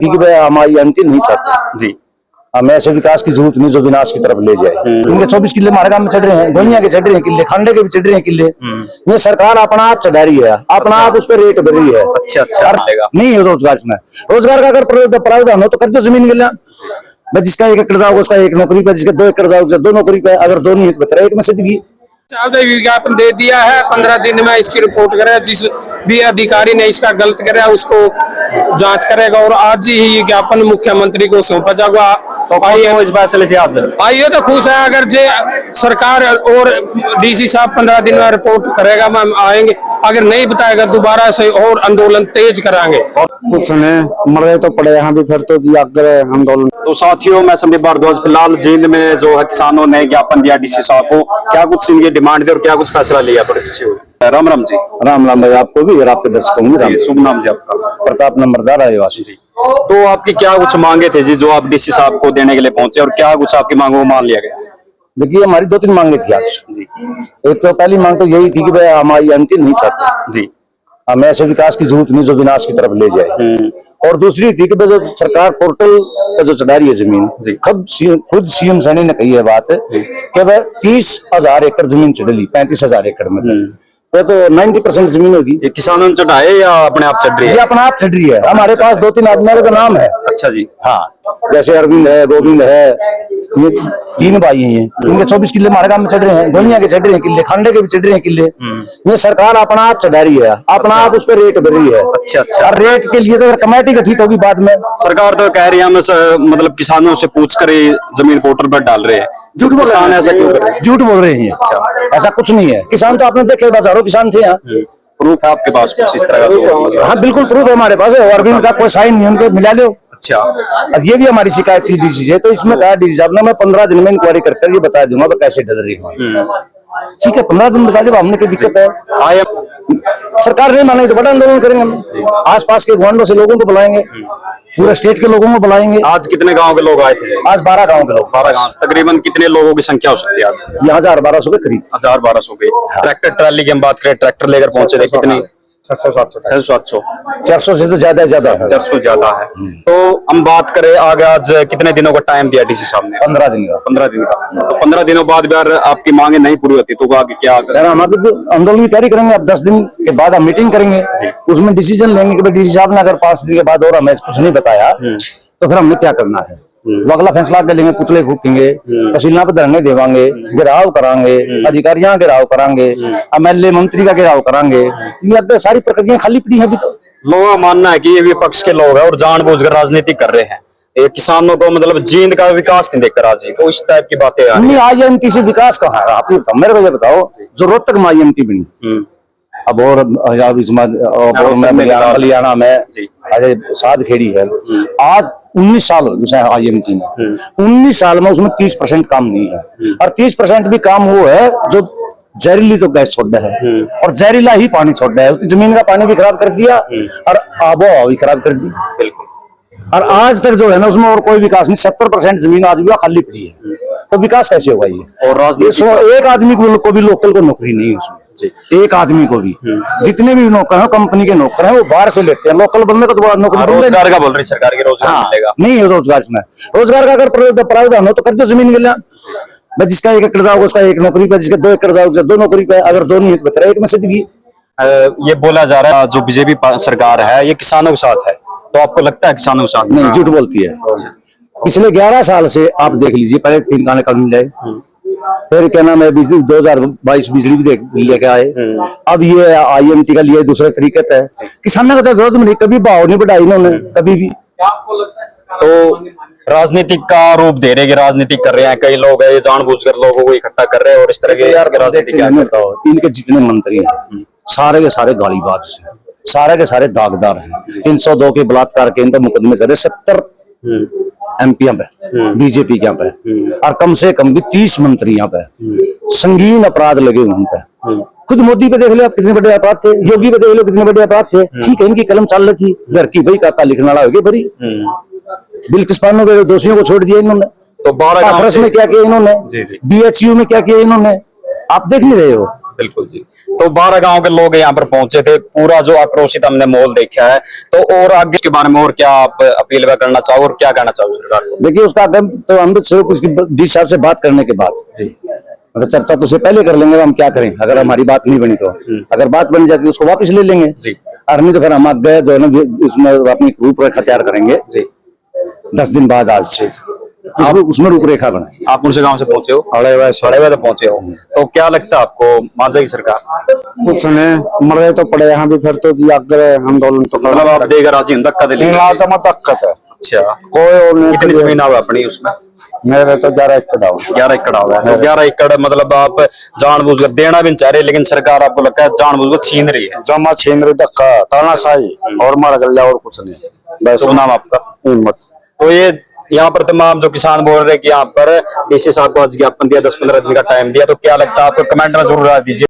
ठीक है, हमारी आंटी नहीं चाहती जी। हमें ऐसे विकास की जरूरत नहीं जो विनाश की तरफ ले जाए। इनके 24 किले हमारे गांव में चढ़ रहे हैं, गोइया के चढ़ रहे हैं किले, खांडे के भी चढ़ रहे हैं किले। ये सरकार अपना आप चढ़ा रही है, अपना आप उस पर रेट भर रही है। अच्छा नहीं है रोजगार इसमें। रोजगार का अगर प्रावधान हो तो कर दो जमीन के लिए। जिसका 1 एकड़ जाओगे उसका 1 नौकरी पे, जिसका 2 एकड़ जाओगे 2 नौकरी पे, अगर 2 नहीं है तो 1 में सिद्धगी। विज्ञापन दे दिया है, 15 दिन में इसकी रिपोर्ट करे। जिस भी अधिकारी ने इसका गलत करे उसको जांच करेगा और आज ही ज्ञापन मुख्यमंत्री को सौंपा जाएगा। आइए तो खुश है। अगर जे सरकार और डीसी साहब 15 दिन में रिपोर्ट करेगा हम आएंगे, अगर नहीं बताएगा दोबारा से और आंदोलन तेज कराएंगे। कुछ नहीं मर गए तो पड़े यहाँ भी फिर तो आंदोलन। तो साथियों, मैं संदीप भारद्वाज। फिलहाल जींद में जो है किसानों ने ज्ञापन दिया डीसी साहब को, क्या कुछ इनकी डिमांड थी और क्या कुछ फैसला लिया? थोड़ी पीछे हुई। राम राम जी। राम राम भाई, आपको भी और आपके दर्शकों को। शुभ नाम जी आपका? प्रताप नंबरदार आदिवासी जी। तो आपकी क्या कुछ मांगे थे जी जो आप डीसी साहब को देने के लिए पहुंचे, और क्या कुछ आपकी मांगों को मान लिया गया? देखिए, हमारी 2-3 मांगे थी आज जी। एक तो पहली मांग तो यही थी कि भाई हमारी आंटी नहीं चाहती जी, हमें ऐसे विकास की जरूरत नहीं जो विनाश की तरफ ले जाए। और दूसरी थी कि जो सरकार पोर्टल पे जो चढ़ा रही है जमीन, खुद सीएम सैनी ने कही है बात कि भाई 30,000 एकड़ जमीन चढ़ ली, 35,000 एकड़ में तो 90% जमीन होगी। ये किसानों ने चढ़ाए या अपने आप चढ़ रही है? ये अपना आप चढ़ रही है। हमारे पास 2-3 आदमियों का नाम है। अच्छा जी। हाँ, जैसे अरविंद है, गोविंद है, ये 3 भाई हैं। इनके 24 किले हमारे गांव में चढ़ रहे हैं, गोइया के चढ़ रहे हैं किले, खांडे के भी चढ़ रहे हैं किले। ये सरकार अपना आप चढ़ा रही है, अपना आप उस पर रेट भर रही है। अच्छा। और रेट के लिए तो कमेटी गठित होगी बाद में। सरकार तो कह रही है हम मतलब किसानों से पूछ कर ही जमीन पोर्टल पर डाल रहे हैं। झूठ बोल रहे हैं। ऐसा क्यों कर रहे हैं? झूठ बोल रहे हैं। अच्छा, ऐसा कुछ नहीं है। किसान तो आपने देखे, हजारों किसान थे यहाँ। प्रूफ है आपके पास कुछ इस तरह का? हाँ बिल्कुल प्रूफ है हमारे पास। अरविंद का कोई साइन नहीं, उनके मिला लो। अच्छा। अब ये भी हमारी शिकायत थी डीसी से, तो इसमें कहा डीसी साहब ने मैं 15 दिन में इंक्वायरी कर ये बता दूंगा कैसे डर रही हूँ। ठीक है, 15 दिन बता दे, हमने क्या दिक्कत है। सरकार नहीं मानेगी तो बड़ा आंदोलन करेंगे हम। आसपास के गांवों से लोगों को बुलाएंगे, पूरे स्टेट के लोगों को बुलाएंगे। आज कितने गांव के लोग आए थे? आज 12 गांव के लोग। 12 गांव। तकरीबन कितने लोगों की संख्या हो सकती है आज? यहाँ 1000-1200 के करीब। 1000-1200 के। ट्रैक्टर ट्राली की हम बात करें, ट्रैक्टर लेकर पहुंचे थे कितनी? 600-700। 400 से तो ज्यादा है। 400 ज्यादा है। तो हम बात करें आगे, आज कितने दिनों का टाइम दिया डीसी साहब ने? 15 दिन का। 15 दिन का। तो 15 दिनों बाद भी अगर आपकी मांगे नहीं पूरी होती तो आगे क्या करें? हम आंदोलन की तैयारी करेंगे। अब 10 दिन के बाद हम मीटिंग करेंगे, उसमें डिसीजन लेंगे कि डीसी साहब ने अगर 5 दिन के बाद और हमें कुछ नहीं बताया तो फिर हमने क्या करना है। वो अगला फैसला ले लेंगे, पुतले फूकेंगे, तहसीलों पे धरने देवांगे, घेराव करांगे, अधिकारियों घेराव करांगे, एमएलए मंत्री का घेराव करांगे। ये सारी प्रक्रिया खाली पड़ी है अभी तो। लोगों का मानना है कि ये विपक्ष के लोग हैं और जानबूझकर राजनीति कर रहे हैं, ये किसानों को मतलब जींद का विकास नहीं देखकर आज तो इस टाइप की बातें आ रही हैं। IMT से विकास कहाँ है? आप मेरे को ये बताओ, जो रोहतक में IMT बनी, अब और हरियाणा में अजय साध खेड़ी है, आज 19 साल हो गए IMT में। 19 साल में उसमें 30% काम नहीं है। और 30% भी काम वो है जो जहरीली तो गैस छोड़ है और जहरीला ही पानी छोड़ है। उसकी जमीन का पानी भी खराब कर दिया और आबोहवा भी खराब कर दी। बिल्कुल। और आज तक जो है ना उसमें और कोई विकास नहीं। 70% जमीन आज भी खाली पड़ी है, तो विकास कैसे होगा ये? और राजनीति एक आदमी को भी लोकल को नौकरी नहीं है उसमें। एक आदमी को भी, जितने भी नौकर हैं कंपनी के नौकर हैं वो बाहर से लेते हैं। लोकल बंदे को तो नौकरी रोजगार का बोल रही सरकार की, रोजगार मिलेगा नहीं है। रोजगार इसमें, रोजगार का अगर प्रावधान हो तो कर दो जमीन के लिए। जिसका 1 एकड़ जाओगे उसका 1 नौकरी पे, जिसका 2 एकड़ जाओगे 2 नौकरी पे, अगर 2 नहीं है तो 1 में सिद्धगी। ये बोला जा रहा है जो बीजेपी सरकार है ये किसानों के साथ है, तो आपको लगता है किसानों के साथ? नहीं, झूठ बोलती है। पिछले 11 साल से आप देख लीजिए, पहले 3 काले कानून लाए, फिर क्या नाम है बिजली 2022 बिजली भी लेके आए, अब ये IMT का लिए दूसरे तरीके है। किसानों का विरोध में नहीं, कभी भाव नहीं बढ़ाई इन्होंने कभी भी। तो राजनीतिक का रूप दे रहे, राजनीति कर रहे हैं कई लोग है, ये जानबूझकर लोगों को इकट्ठा कर रहे हैं और इस तरह के राजनीति क्या बताओ। इनके जितने मंत्री हैं सारे के सारे गालीबाज हैं, सारे के सारे दागदार हैं। 302 के बलात्कार के इन पर मुकदमे चले, 70 MP पे, बीजेपी के यहाँ पे, और कम से कम भी 30 मंत्री यहाँ पे संगीन अपराध लगे उन पे। खुद मोदी पे देख लो आप कितने बड़े अपराध थे, योगी पे देख लो कितने बड़े अपराध थे। ठीक है, इनकी कलम चल रही थी, घर की भाई काका लिखने वाला हो गया भरी। बिल्किस पानो के दोषियों को छोड़ दिया इन्होंने। तो 12 में क्या किया इन्होंने, BHU में क्या किया इन्होंने, आप देख नहीं रहे हो? बिल्कुल जी। तो 12 गांव के लोग यहाँ पर पहुंचे थे, पूरा जो आक्रोशित हमने माहौल देखा है। तो और आगे इसके बारे में और क्या आप अपील करना चाहो और क्या कहना चाहो सरकार को? देखिए उसका तो हम तो सिर्फ उसकी डी साहब से बात करने के बाद जी मतलब चर्चा तो उससे पहले कर लेंगे, हम क्या करें अगर हमारी बात नहीं बनी तो। अगर बात बन जाती है उसको वापस ले लेंगे जी। और नहीं तो फिर हम आगे जो है ना उसमें अपनी रूपरेखा तैयार करेंगे जी 10 दिन बाद आज से उसमें रूपरेखा बनाएंगे। आप उनसे गांव से पहुंचे हो? अड़े हुए तो पहुंचे हो, तो क्या लगता है आपको मान जाएगी सरकार? कुछ नहीं मर गए तो पड़े यहाँ भी फिर तो कि अगर आंदोलन तो मतलब आप देगा राजी हैं, धक्का दे लेंगे? दिक्कत है अच्छा, कोई और नहीं। कितनी जमीन है अपनी उसमें? मेरे तो 11 एकड़ है। 11 एकड़ हुआ है। तो 11 एकड़ मतलब आप जानबूझकर देना भी नहीं चाह रहे, लेकिन सरकार आपको लगता है जानबूझकर छीन रही है? जमा छीन रही, धक्का तानाशाही और मार गया और कुछ नहीं। बस शुभ नाम आपका? हिम्मत। तो ये यहाँ पर तमाम जो किसान बोल रहे हैं कि यहाँ पर डीसी साहब को आज ज्ञापन दिया, 10-15 दिन का टाइम दिया, तो क्या लगता है आपको? कमेंट में जरूर दीजिए।